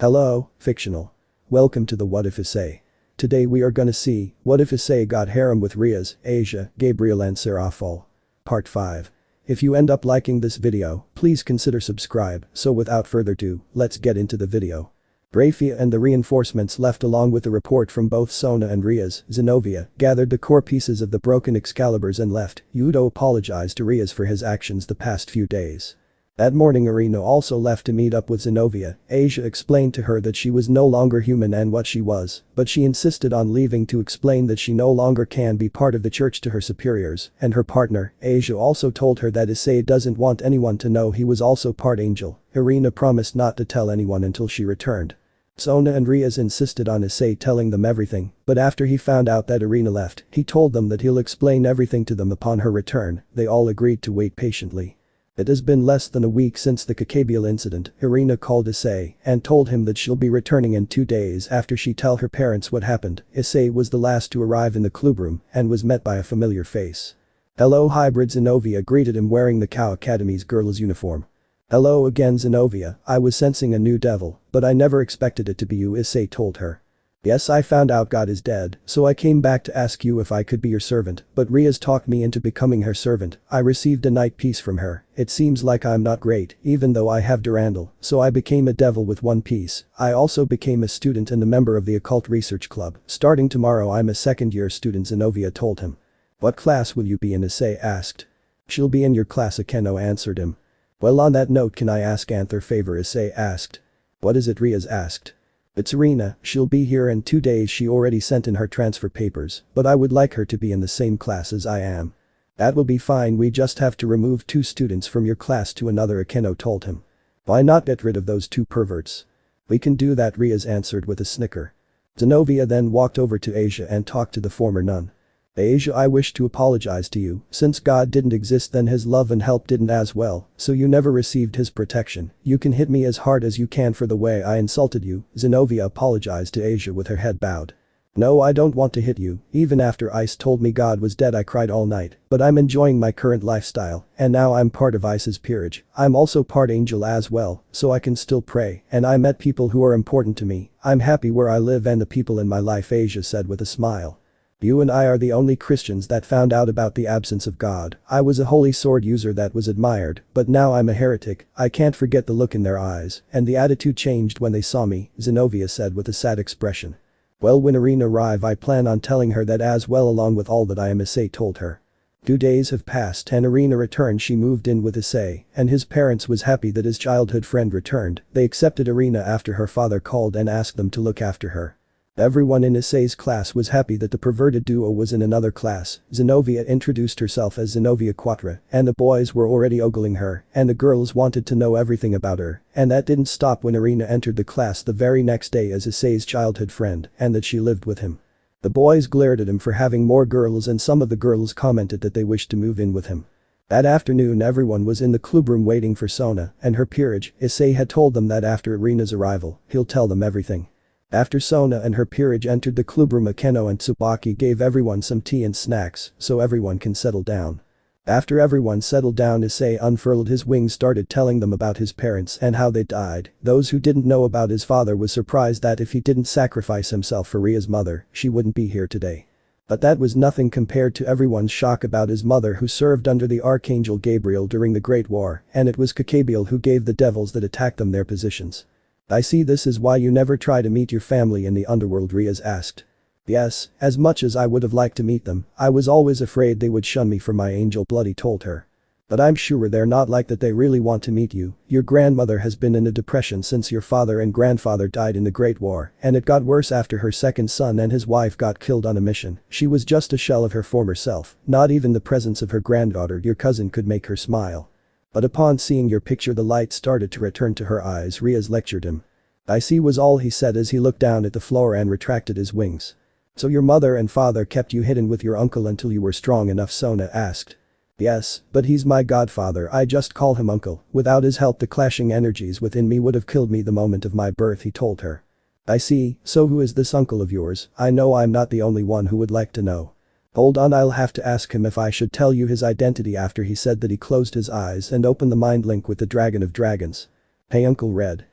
Hello, fictional. Welcome to the What If Issei. Today we are gonna see, what if Issei got harem with Rias, Issei, Gabriel and Serafall. Part 5. If you end up liking this video, please consider subscribe, so without further ado, let's get into the video. Rafia and the reinforcements left along with the report from both Sona and Rias, Zenobia, gathered the core pieces of the broken Excaliburs and left. Udo apologized to Rias for his actions the past few days. That morning Irina also left to meet up with Zenobia. Issei explained to her that she was no longer human and what she was, but she insisted on leaving to explain that she no longer can be part of the church to her superiors, and her partner, Issei, also told her that Issei doesn't want anyone to know he was also part angel. Irina promised not to tell anyone until she returned. Sona and Rias insisted on Issei telling them everything, but after he found out that Irina left, he told them that he'll explain everything to them upon her return. They all agreed to wait patiently. It has been less than a week since the Cacabial incident. Irina called Issei and told him that she'll be returning in 2 days after she tell her parents what happened. Issei was the last to arrive in the clubroom and was met by a familiar face. "Hello, hybrid." Zenobia greeted him wearing the Cow Academy's girl's uniform. "Hello again, Zenobia. I was sensing a new devil, but I never expected it to be you," Issei told her. "Yes, I found out God is dead, so I came back to ask you if I could be your servant, but Rias talked me into becoming her servant. I received a night piece from her. It seems like I'm not great, even though I have Durandal, so I became a devil with 1 piece. I also became a student and a member of the occult research club. Starting tomorrow I'm a second-year student," Zenobia told him. "What class will you be in?" Issei asked. "She'll be in your class," Akeno answered him. "Well, on that note, can I ask Anther favor?" Issei asked. "What is it?" Rias asked. "It's Irina. She'll be here in 2 days. She already sent in her transfer papers, but I would like her to be in the same class as I am." "That will be fine. We just have to remove 2 students from your class to another," Akeno told him. "Why not get rid of those 2 perverts?" "We can do that," Rias answered with a snicker. Zenobia then walked over to Issei and talked to the former nun. "Issei, I wish to apologize to you. Since God didn't exist, then his love and help didn't as well, so you never received his protection. You can hit me as hard as you can for the way I insulted you." Zenobia apologized to Issei with her head bowed. "No, I don't want to hit you. Even after Ice told me God was dead I cried all night, but I'm enjoying my current lifestyle, and now I'm part of Ice's peerage. I'm also part angel as well, so I can still pray, and I met people who are important to me. I'm happy where I live and the people in my life," Issei said with a smile. "You and I are the only Christians that found out about the absence of God. I was a holy sword user that was admired, but now I'm a heretic. I can't forget the look in their eyes, and the attitude changed when they saw me," Zenobia said with a sad expression. "Well, when Irina arrives I plan on telling her that as well along with all that I am," Issei told her. 2 days have passed and Irina returned. She moved in with Issei, and his parents was happy that his childhood friend returned. They accepted Irina after her father called and asked them to look after her. Everyone in Issei's class was happy that the perverted duo was in another class. Zenobia introduced herself as Zenobia Quattro, and the boys were already ogling her, and the girls wanted to know everything about her, and that didn't stop when Irina entered the class the very next day as Issei's childhood friend, and that she lived with him. The boys glared at him for having more girls, and some of the girls commented that they wished to move in with him. That afternoon everyone was in the clubroom waiting for Sona and her peerage. Issei had told them that after Irina's arrival, he'll tell them everything. After Sona and her peerage entered the clubroom, Akeno and Tsubaki gave everyone some tea and snacks so everyone can settle down. After everyone settled down, Issei unfurled his wings, started telling them about his parents and how they died. Those who didn't know about his father was surprised that if he didn't sacrifice himself for Ria's mother, she wouldn't be here today. But that was nothing compared to everyone's shock about his mother, who served under the Archangel Gabriel during the Great War, and it was Cacabial who gave the devils that attacked them their positions. "I see this is why you never try to meet your family in the underworld," Rias asked. "Yes, as much as I would have liked to meet them, I was always afraid they would shun me for my angel blood," he told her. "But I'm sure they're not like that. They really want to meet you. Your grandmother has been in a depression since your father and grandfather died in the Great War, and it got worse after her second son and his wife got killed on a mission. She was just a shell of her former self. Not even the presence of her granddaughter, your cousin, could make her smile. But upon seeing your picture the light started to return to her eyes," Rias lectured him. "I see," was all he said as he looked down at the floor and retracted his wings. "So your mother and father kept you hidden with your uncle until you were strong enough?" Sona asked. "Yes, but he's my godfather. I just call him uncle. Without his help the clashing energies within me would have killed me the moment of my birth," he told her. "I see, so who is this uncle of yours? I know I'm not the only one who would like to know." "Hold on, I'll have to ask him if I should tell you his identity." After he said that, he closed his eyes and opened the mind link with the Dragon of Dragons. "Hey Uncle Red."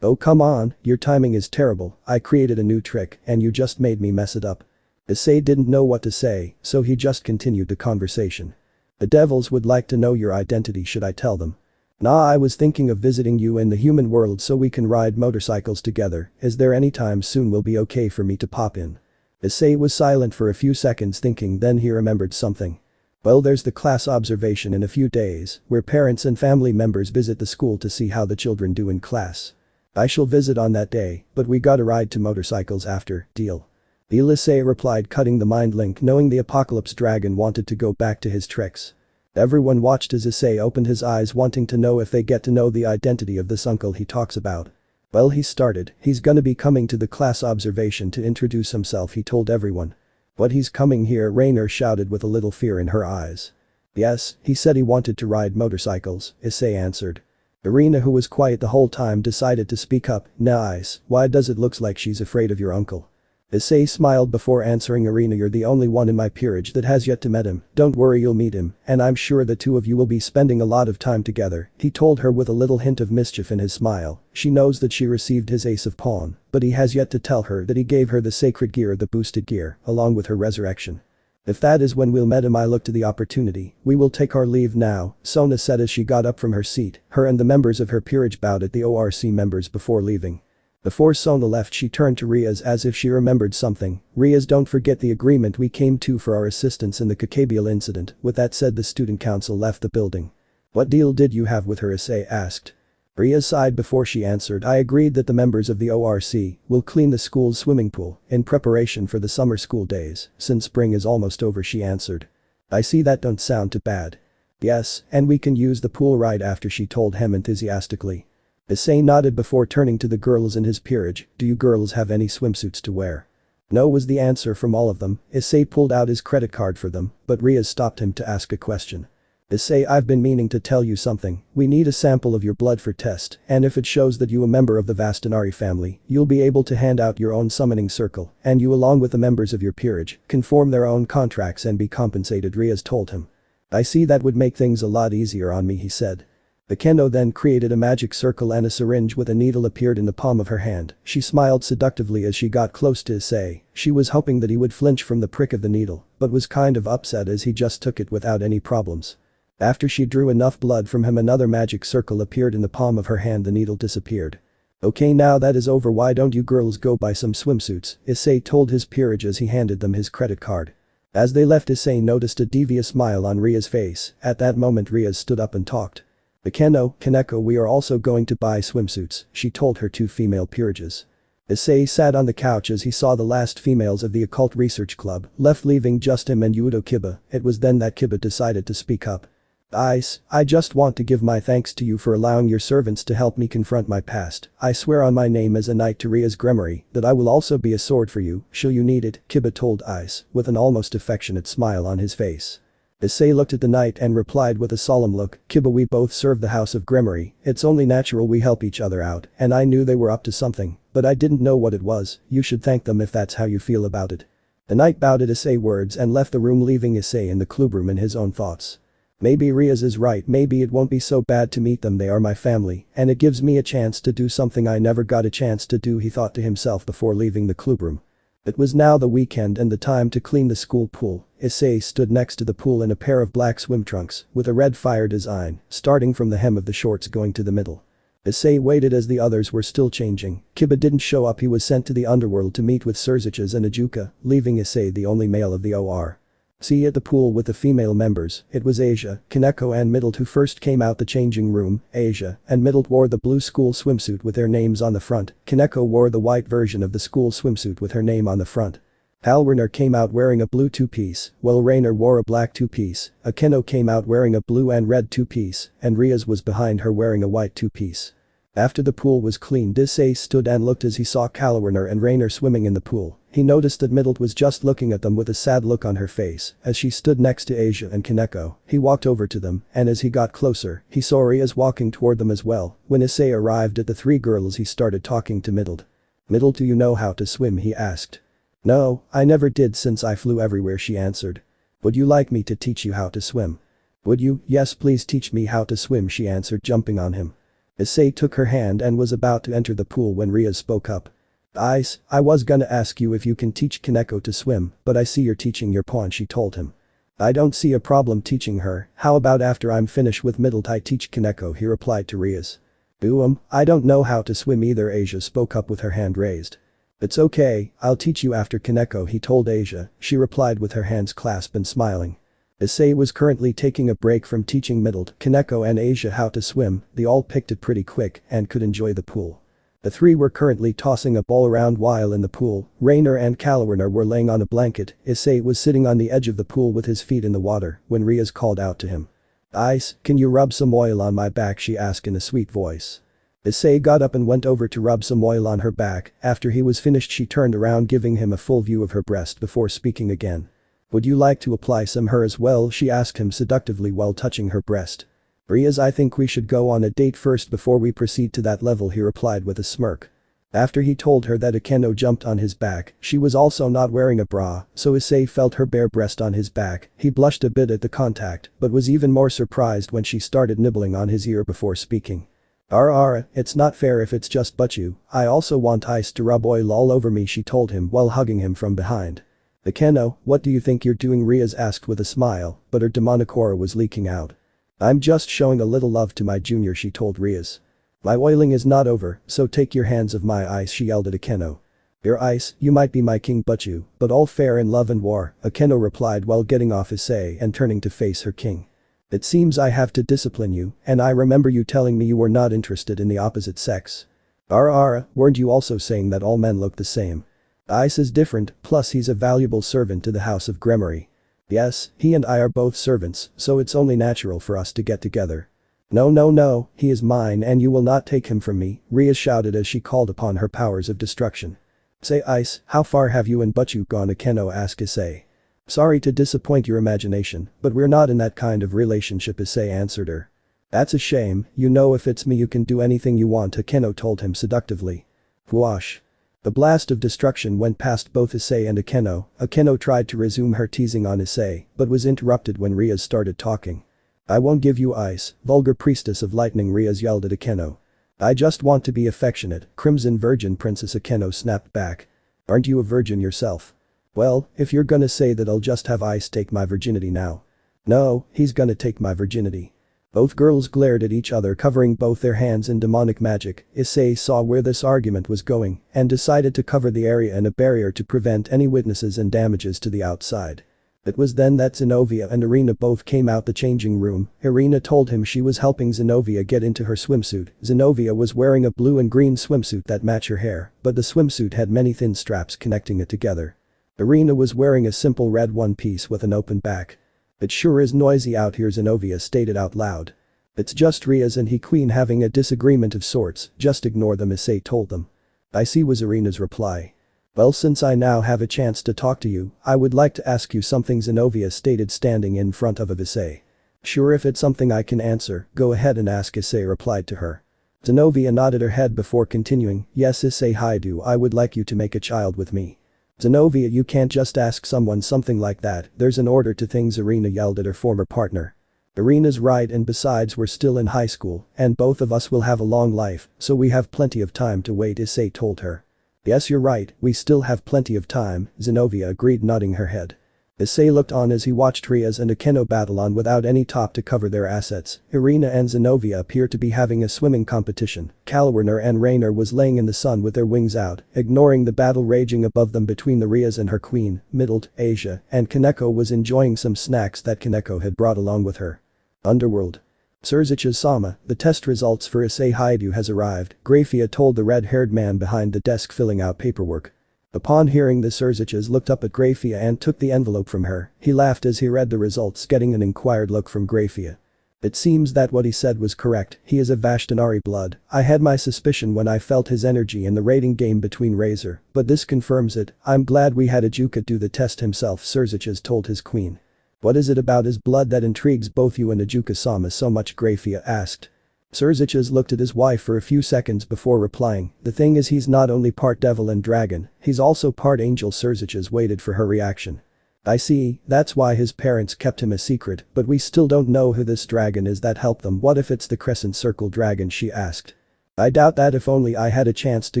Oh come on, your timing is terrible, I created a new trick and you just made me mess it up. Issei didn't know what to say, so he just continued the conversation. The devils would like to know your identity, should I tell them? Nah, I was thinking of visiting you in the human world so we can ride motorcycles together, is there any time soon will be okay for me to pop in? Issei was silent for a few seconds thinking, then he remembered something. Well, there's the class observation in a few days, where parents and family members visit the school to see how the children do in class. I shall visit on that day, but we gotta ride to motorcycles after, deal? Issei replied, cutting the mind link, knowing the apocalypse dragon wanted to go back to his tricks. Everyone watched as Issei opened his eyes, wanting to know if they get to know the identity of this uncle he talks about. Well, he started, he's gonna be coming to the class observation to introduce himself, he told everyone. What, he's coming here? Rainer shouted with a little fear in her eyes. Yes, he said he wanted to ride motorcycles, Issei answered. Irina, who was quiet the whole time, decided to speak up. Nice, why does it look like she's afraid of your uncle? Issei smiled before answering. Irina, you're the only one in my peerage that has yet to meet him, don't worry, you'll meet him, and I'm sure the two of you will be spending a lot of time together, he told her with a little hint of mischief in his smile. She knows that she received his ace of pawn, but he has yet to tell her that he gave her the sacred gear, the boosted gear, along with her resurrection. If that is when we'll meet him, I look to the opportunity, we will take our leave now, Sona said as she got up from her seat. Her and the members of her peerage bowed at the ORC members before leaving. Before Sona left, she turned to Rias as if she remembered something. Rias, don't forget the agreement we came to for our assistance in the Cacabial incident. With that said, the student council left the building. What deal did you have with her? Issei asked. Rias sighed before she answered, I agreed that the members of the ORC will clean the school's swimming pool in preparation for the summer school days, since spring is almost over, she answered. I see, that don't sound too bad. Yes, and we can use the pool right after, she told him enthusiastically. Issei nodded before turning to the girls in his peerage. Do you girls have any swimsuits to wear? No, was the answer from all of them. Issei pulled out his credit card for them, but Rias stopped him to ask a question. Issei, I've been meaning to tell you something. We need a sample of your blood for test, and if it shows that you a member of the Vastanari family, you'll be able to hand out your own summoning circle, and you along with the members of your peerage can form their own contracts and be compensated, Rias told him. I see, that would make things a lot easier on me, he said. The kendo then created a magic circle and a syringe with a needle appeared in the palm of her hand. She smiled seductively as she got close to Issei. She was hoping that he would flinch from the prick of the needle, but was kind of upset as he just took it without any problems. After she drew enough blood from him, another magic circle appeared in the palm of her hand, the needle disappeared. Okay, now that is over, why don't you girls go buy some swimsuits, Issei told his peerage as he handed them his credit card. As they left, Issei noticed a devious smile on Ria's face. At that moment, Rias stood up and talked. Kaneko, we are also going to buy swimsuits, she told her two female peerages. Issei sat on the couch as he saw the last females of the occult research club left, leaving just him and Yudo Kiba. It was then that Kiba decided to speak up. I just want to give my thanks to you for allowing your servants to help me confront my past. I swear on my name as a knight to Rias Gremory that I will also be a sword for you, shall you need it, Kiba told Ice, with an almost affectionate smile on his face. Issei looked at the knight and replied with a solemn look, Kiba, we both serve the house of Gremory, it's only natural we help each other out, and I knew they were up to something, but I didn't know what it was. You should thank them if that's how you feel about it. The knight bowed at Issei's words and left the room, leaving Issei in the clubroom in his own thoughts. Maybe Rias is right, maybe it won't be so bad to meet them, they are my family, and it gives me a chance to do something I never got a chance to do, he thought to himself before leaving the clubroom. It was now the weekend and the time to clean the school pool. Issei stood next to the pool in a pair of black swim trunks with a red fire design, starting from the hem of the shorts going to the middle. Issei waited as the others were still changing. Kiba didn't show up, he was sent to the underworld to meet with Surziches and Ajuka, leaving Issei the only male of the OR. See, at the pool with the female members, it was Asia, Kaneko and Middle who first came out the changing room. Asia and Middle wore the blue school swimsuit with their names on the front. Kaneko wore the white version of the school swimsuit with her name on the front. Rainer came out wearing a blue two-piece, while Rainer wore a black two-piece. Akeno came out wearing a blue and red two-piece, and Rias was behind her wearing a white two-piece. After the pool was cleaned, Issei stood and looked as he saw Rainer and Rainer swimming in the pool. He noticed that Middle was just looking at them with a sad look on her face as she stood next to Asia and Kaneko. He walked over to them, and as he got closer, he saw Rias walking toward them as well. When Issei arrived at the three girls, he started talking to Middle. Middle, do you know how to swim, he asked. No, I never did since I flew everywhere, she answered. Would you like me to teach you how to swim? Would you? Yes, please teach me how to swim, she answered, jumping on him. Issei took her hand and was about to enter the pool when Rias spoke up. I was gonna ask you if you can teach Kaneko to swim, but I see you're teaching your pawn, she told him. I don't see a problem teaching her, how about after I'm finished with middle I teach Kaneko, he replied to Rias. I don't know how to swim either, Asia spoke up with her hand raised. It's okay, I'll teach you after Kaneko, he told Asia, she replied with her hands clasped and smiling. Issei was currently taking a break from teaching middle Kaneko and Asia how to swim, they all picked it pretty quick and could enjoy the pool. The three were currently tossing a ball around while in the pool, Rainer and Kalwerner were laying on a blanket, Issei was sitting on the edge of the pool with his feet in the water when Rias called out to him. Ice, can you rub some oil on my back, she asked in a sweet voice. Issei got up and went over to rub some oil on her back, after he was finished she turned around giving him a full view of her breast before speaking again. Would you like to apply some her as well, she asked him seductively while touching her breast. Rias, I think we should go on a date first before we proceed to that level, he replied with a smirk. After he told her that Akeno jumped on his back, she was also not wearing a bra, so Issei felt her bare breast on his back, he blushed a bit at the contact but was even more surprised when she started nibbling on his ear before speaking. It's not fair if it's just but you, I also want Ice to rub oil all over me, she told him while hugging him from behind. Akeno, what do you think you're doing, Rias asked with a smile, but her demonic aura was leaking out. I'm just showing a little love to my junior, she told Rias. My oiling is not over, so take your hands off my Ice, she yelled at Akeno. Your Ice, you might be my king but all fair in love and war, Akeno replied while getting off Issei and turning to face her king. It seems I have to discipline you, and I remember you telling me you were not interested in the opposite sex. Weren't you also saying that all men look the same? Ice is different, plus he's a valuable servant to the house of Gremory. Yes, he and I are both servants, so it's only natural for us to get together. No, he is mine and you will not take him from me, Rias shouted as she called upon her powers of destruction. Say Ice, how far have you and Butchu gone, Akeno asked Issei. Sorry to disappoint your imagination, but we're not in that kind of relationship, Issei answered her. That's a shame, you know if it's me you can do anything you want, Akeno told him seductively. Whoosh. The blast of destruction went past both Issei and Akeno. Akeno tried to resume her teasing on Issei, but was interrupted when Rias started talking. I won't give you Ice, vulgar priestess of lightning, Rias yelled at Akeno. I just want to be affectionate, Crimson Virgin Princess, Akeno snapped back. Aren't you a virgin yourself? Well, if you're gonna say that I'll just have Ice take my virginity now. No, he's gonna take my virginity. Both girls glared at each other covering both their hands in demonic magic. Issei saw where this argument was going and decided to cover the area in a barrier to prevent any witnesses and damages to the outside. It was then that Zenobia and Irina both came out the changing room. Irina told him she was helping Zenobia get into her swimsuit. Zenobia was wearing a blue and green swimsuit that matched her hair, but the swimsuit had many thin straps connecting it together. Irina was wearing a simple red one-piece with an open back. It sure is noisy out here, Zenobia stated out loud. It's just Rias and he Queen having a disagreement of sorts, just ignore them, Issei told them. I see, was Irina's reply. Well, since I now have a chance to talk to you, I would like to ask you something, Zenobia stated standing in front of Issei. Sure, if it's something I can answer, go ahead and ask, Issei replied to her. Zenobia nodded her head before continuing, yes Issei Haidu, I would like you to make a child with me. Zenobia, you can't just ask someone something like that, there's an order to things, Irina yelled at her former partner. Irina's right, and besides we're still in high school and both of us will have a long life, so we have plenty of time to wait, Issei told her. Yes, you're right, we still have plenty of time, Zenobia agreed, nodding her head. Issei looked on as he watched Rias and Akeno battle on without any top to cover their assets. Irina and Zenobia appear to be having a swimming competition. Kalwerner and Rainer was laying in the sun with their wings out, ignoring the battle raging above them between the Rias and her queen, Middled, Asia, and Kaneko was enjoying some snacks that Kaneko had brought along with her. Underworld. Serzich's-sama, the test results for Issei Haidu has arrived, Grafia told the red-haired man behind the desk filling out paperwork. Upon hearing this, Serzich's looked up at Grafia and took the envelope from her. He laughed as he read the results, getting an inquired look from Grafia. It seems that what he said was correct, he is a Vashtanari blood. I had my suspicion when I felt his energy in the raiding game between Razor, but this confirms it. I'm glad we had Ajuka do the test himself, Serzich's told his queen. What is it about his blood that intrigues both you and Ajuka-sama so much, Grafia asked. Serzich's looked at his wife for a few seconds before replying, the thing is he's not only part devil and dragon, he's also part angel. Serzich's waited for her reaction. I see, that's why his parents kept him a secret, but we still don't know who this dragon is that helped them. What if it's the Crescent Circle dragon, she asked. I doubt that. If only I had a chance to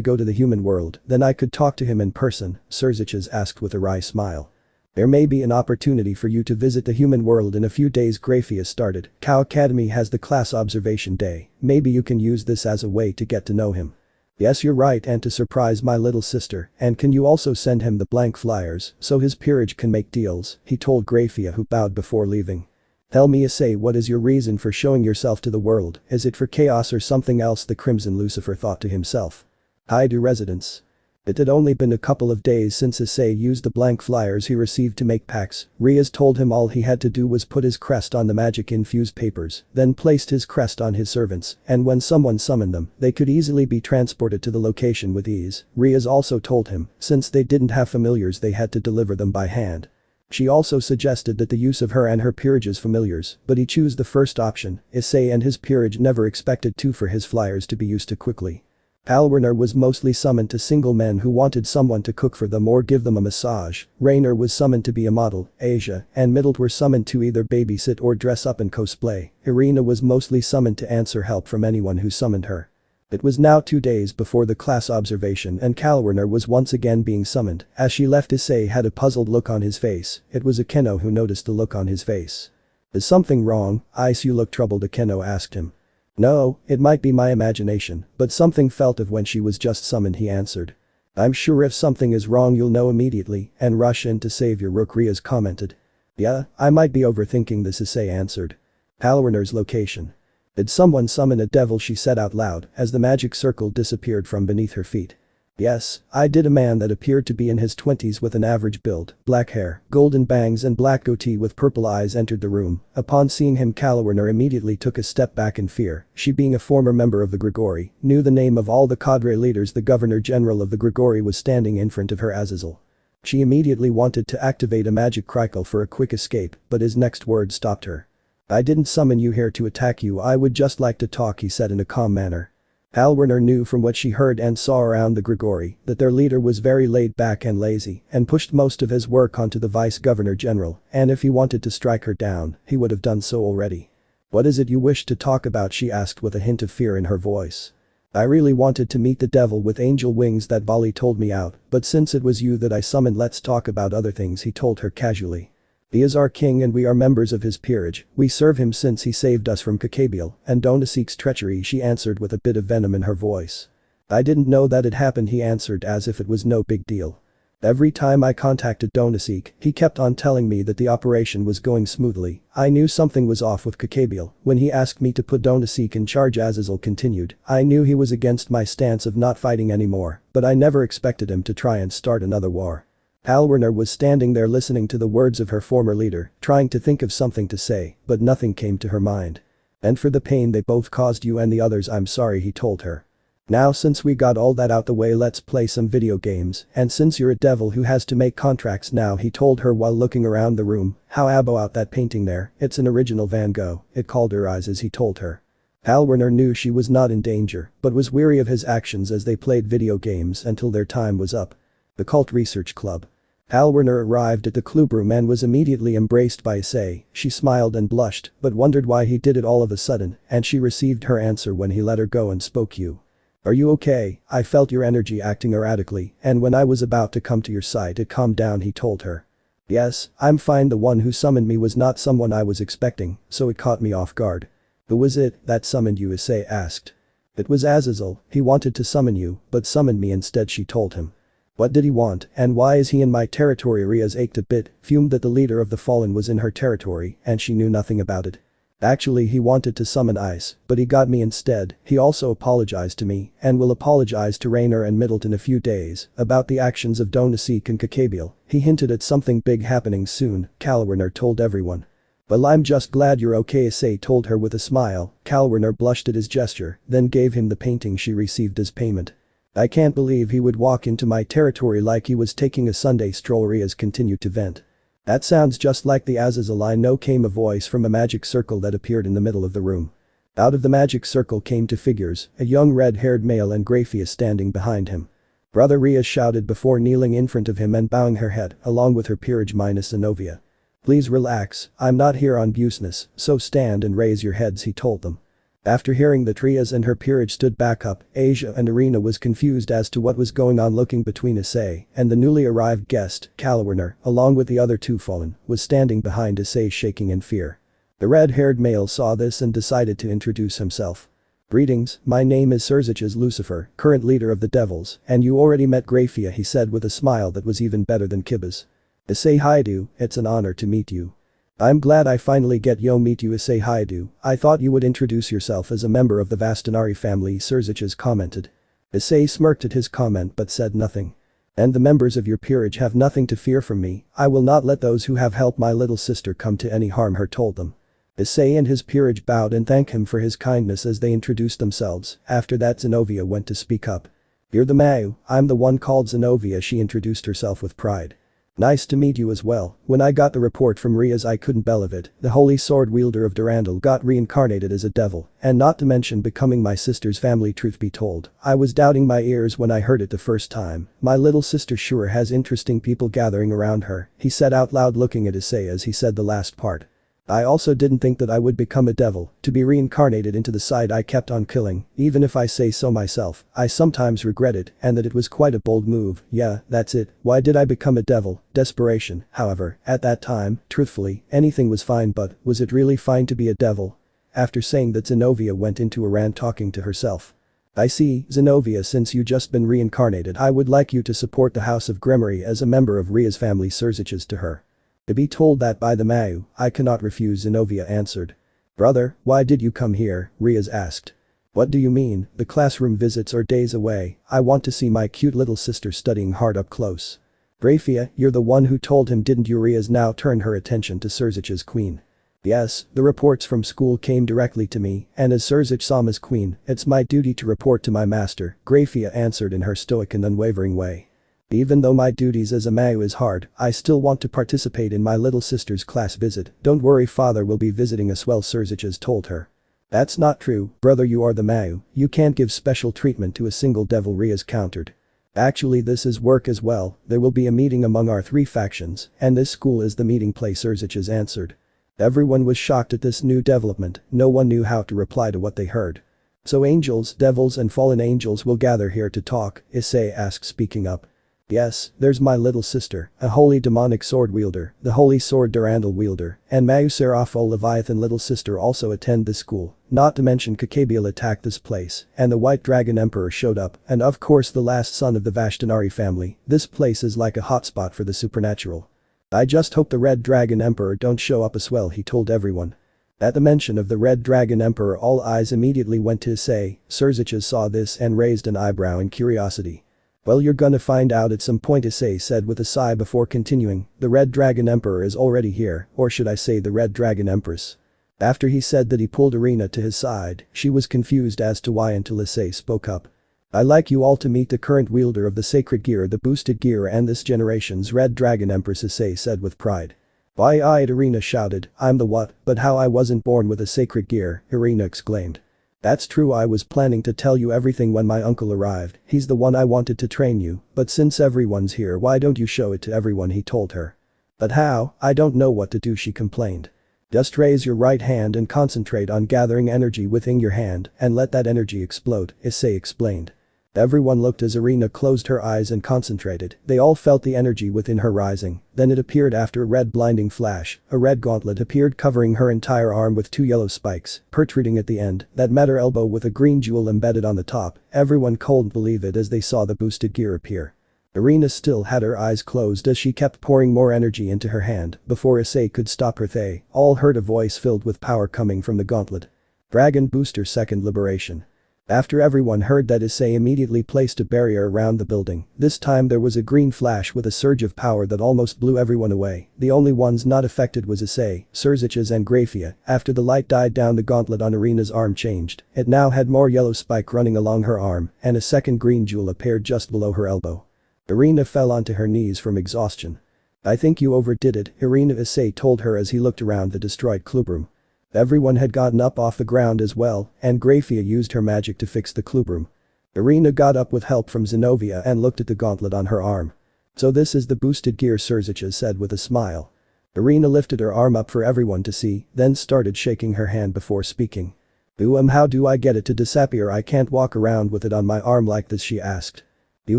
go to the human world, then I could talk to him in person, Serziches asked with a wry smile. There may be an opportunity for you to visit the human world in a few days, Graphia started. Cow Academy has the class observation day, maybe you can use this as a way to get to know him. Yes, you're right, and to surprise my little sister, and can you also send him the blank flyers so his peerage can make deals, he told Graphia, who bowed before leaving. Tell me, Issei, what is your reason for showing yourself to the world? Is it for chaos or something else? The Crimson Lucifer thought to himself. Hi to residents. It had only been a couple of days since Issei used the blank flyers he received to make packs. Rias told him all he had to do was put his crest on the magic-infused papers, then placed his crest on his servants, and when someone summoned them, they could easily be transported to the location with ease. Rias also told him, since they didn't have familiars, they had to deliver them by hand. She also suggested that the use of her and her peerage's familiars, but he chose the first option. Issei and his peerage never expected for his flyers to be used too quickly. Palwerner was mostly summoned to single men who wanted someone to cook for them or give them a massage. Rainer was summoned to be a model, Asia and Middle were summoned to either babysit or dress up and cosplay. Irina was mostly summoned to answer help from anyone who summoned her. It was now 2 days before the class observation and Palwerner was once again being summoned. As she left, Issei had a puzzled look on his face. It was Akeno who noticed the look on his face. Is something wrong? Ice, you look troubled, Akeno asked him. No, it might be my imagination, but something felt of when she was just summoned, he answered. I'm sure if something is wrong you'll know immediately and rush in to save your rook, Rias commented. Yeah, I might be overthinking this, Issei answered. Palwerner's location. Did someone summon a devil, she said out loud as the magic circle disappeared from beneath her feet. Yes, I did. A man that appeared to be in his 20s with an average build, black hair, golden bangs and black goatee with purple eyes entered the room. Upon seeing him, Palwerner immediately took a step back in fear. She, being a former member of the Grigori, knew the name of all the cadre leaders. The governor-general of the Grigori was standing in front of her, Azazel. She immediately wanted to activate a magic crical for a quick escape, but his next word stopped her. I didn't summon you here to attack you, I would just like to talk, he said in a calm manner. Palwerner knew from what she heard and saw around the Grigori that their leader was very laid back and lazy and pushed most of his work onto the vice-governor-general, and if he wanted to strike her down, he would have done so already. What is it you wish to talk about, she asked with a hint of fear in her voice. I really wanted to meet the devil with angel wings that Bali told me out, but since it was you that I summoned, let's talk about other things, he told her casually. He is our king and we are members of his peerage. We serve him since he saved us from Cacabiel and Donasik's treachery, she answered with a bit of venom in her voice. I didn't know that it happened, he answered as if it was no big deal. Every time I contacted Donasik, he kept on telling me that the operation was going smoothly. I knew something was off with Cacabiel when he asked me to put Donasik in charge, Azazel continued. I knew he was against my stance of not fighting anymore, but I never expected him to try and start another war. Palwerner was standing there listening to the words of her former leader, trying to think of something to say, but nothing came to her mind. And for the pain they both caused you and the others, I'm sorry, he told her. Now since we got all that out the way, let's play some video games, and since you're a devil who has to make contracts now, he told her while looking around the room. How about that painting there? It's an original Van Gogh, it called her eyes as he told her. Palwerner knew she was not in danger, but was weary of his actions as they played video games until their time was up. The Cult Research Club. Palwerner arrived at the clubroom and was immediately embraced by Issei. She smiled and blushed, but wondered why he did it all of a sudden, and she received her answer when he let her go and spoke. You. Are you okay? I felt your energy acting erratically, and when I was about to come to your side it calmed down, he told her. Yes, I'm fine. The one who summoned me was not someone I was expecting, so it caught me off guard. Who was it that summoned you? Issei asked. It was Azazel. He wanted to summon you, but summoned me instead, she told him. What did he want, and why is he in my territory? Rias ached a bit, fumed that the leader of the fallen was in her territory and she knew nothing about it. Actually, he wanted to summon Ice, but he got me instead. He also apologized to me and will apologize to Rainer and Middleton in a few days about the actions of Donasik and Cacabiel. He hinted at something big happening soon, Palwerner told everyone. Well, I'm just glad you're okay, Issei told her with a smile. Palwerner blushed at his gesture, then gave him the painting she received as payment. I can't believe he would walk into my territory like he was taking a Sunday stroll, Rias continued to vent. That sounds just like the Azazel I know, came a voice from a magic circle that appeared in the middle of the room. Out of the magic circle came two figures, a young red-haired male and Graphia standing behind him. Brother Rias shouted before kneeling in front of him and bowing her head, along with her peerage minus Zenovia. Please relax, I'm not here on business, so stand and raise your heads, he told them. After hearing that Rias and her peerage stood back up, Asia and Irina was confused as to what was going on. Looking between Issei and the newly arrived guest, Kalwerner, along with the other two fallen, was standing behind Issei shaking in fear. The red-haired male saw this and decided to introduce himself. Greetings, my name is Serzich's Lucifer, current leader of the devils, and you already met Grafia, he said with a smile that was even better than Kiba's. Issei Haidu, it's an honor to meet you. I'm glad I finally get yo meet you, Issei Haidu. I thought you would introduce yourself as a member of the Vastanari family, Serzich's commented. Issei smirked at his comment but said nothing. And the members of your peerage have nothing to fear from me, I will not let those who have helped my little sister come to any harm, her told them. Issei and his peerage bowed and thanked him for his kindness as they introduced themselves. After that Zenovia went to speak up. You're the Mayu, I'm the one called Zenovia, she introduced herself with pride. Nice to meet you as well. When I got the report from Rias I couldn't believe it. The holy sword wielder of Durandal got reincarnated as a devil, and not to mention becoming my sister's family. Truth be told, I was doubting my ears when I heard it the first time. My little sister sure has interesting people gathering around her, he said out loud looking at Issei as he said the last part. I also didn't think that I would become a devil, to be reincarnated into the side I kept on killing, even if I say so myself, I sometimes regret it, and that it was quite a bold move. Yeah, that's it, why did I become a devil? Desperation. However, at that time, truthfully, anything was fine, but was it really fine to be a devil? After saying that, Zenovia went into a rant talking to herself. I see, Zenovia, since you just been reincarnated, I would like you to support the House of Grimory as a member of Ria's family, Serzich's to her. To be told that by the Mayu, I cannot refuse, Zenovia answered. Brother, why did you come here? Rias asked. What do you mean? The classroom visits are days away, I want to see my cute little sister studying hard up close. Grafia, you're the one who told him, didn't you? Rias now turned her attention to Serzich's queen. Yes, the reports from school came directly to me, and as Serzich Sama's queen, it's my duty to report to my master, Grafia answered in her stoic and unwavering way. Even though my duties as a Mayu is hard, I still want to participate in my little sister's class visit. Don't worry, father will be visiting us well, Serzich's told her. That's not true, brother, you are the Mayu, you can't give special treatment to a single devil, Rias countered. Actually, this is work as well, there will be a meeting among our three factions, and this school is the meeting place, Serzich's answered. Everyone was shocked at this new development, no one knew how to reply to what they heard. So angels, devils and fallen angels will gather here to talk, Issei asked speaking up. Yes, there's my little sister, a holy demonic sword wielder, the holy sword Durandal wielder, and Mayu Serafall Leviathan little sister also attend this school, not to mention Kakabiel attacked this place, and the White Dragon Emperor showed up, and of course the last son of the Vashtanari family. This place is like a hotspot for the supernatural. I just hope the Red Dragon Emperor don't show up as well, he told everyone. At the mention of the Red Dragon Emperor, all eyes immediately went to Issei. Serzich's saw this and raised an eyebrow in curiosity. Well, you're gonna find out at some point, Issei said with a sigh before continuing, the Red Dragon Emperor is already here, or should I say the Red Dragon Empress. After he said that, he pulled Irina to his side. She was confused as to why until Issei spoke up. I'd like you all to meet the current wielder of the sacred gear, the boosted gear, and this generation's Red Dragon Empress, Issei said with pride. Why, Irina shouted, I'm the what, but how I wasn't born with a sacred gear, Irina exclaimed. That's true, I was planning to tell you everything when my uncle arrived, he's the one I wanted to train you, but since everyone's here, why don't you show it to everyone, he told her. But how? I don't know what to do, she complained. Just raise your right hand and concentrate on gathering energy within your hand and let that energy explode, Issei explained. Everyone looked as Irina closed her eyes and concentrated. They all felt the energy within her rising. Then it appeared after a red blinding flash. A red gauntlet appeared covering her entire arm with two yellow spikes protruding at the end that met her elbow with a green jewel embedded on the top. Everyone couldn't believe it as they saw the boosted gear appear. Irina still had her eyes closed as she kept pouring more energy into her hand. Before Issei could stop her, they all heard a voice filled with power coming from the gauntlet. Dragon Booster Second Liberation. After everyone heard that, Issei immediately placed a barrier around the building. This time there was a green flash with a surge of power that almost blew everyone away. The only ones not affected was Issei, Serzich's and Grafia. After the light died down, the gauntlet on Irina's arm changed. It now had more yellow spike running along her arm, and a second green jewel appeared just below her elbow. Irina fell onto her knees from exhaustion. I think you overdid it, Irina, Issei told her as he looked around the destroyed clubroom. Everyone had gotten up off the ground as well, and Grafia used her magic to fix the clubroom. Irina got up with help from Zenobia and looked at the gauntlet on her arm. "So this is the boosted gear," Serziches said with a smile. Irina lifted her arm up for everyone to see, then started shaking her hand before speaking. How do I get it to disappear? I can't walk around with it on my arm like this," she asked. "You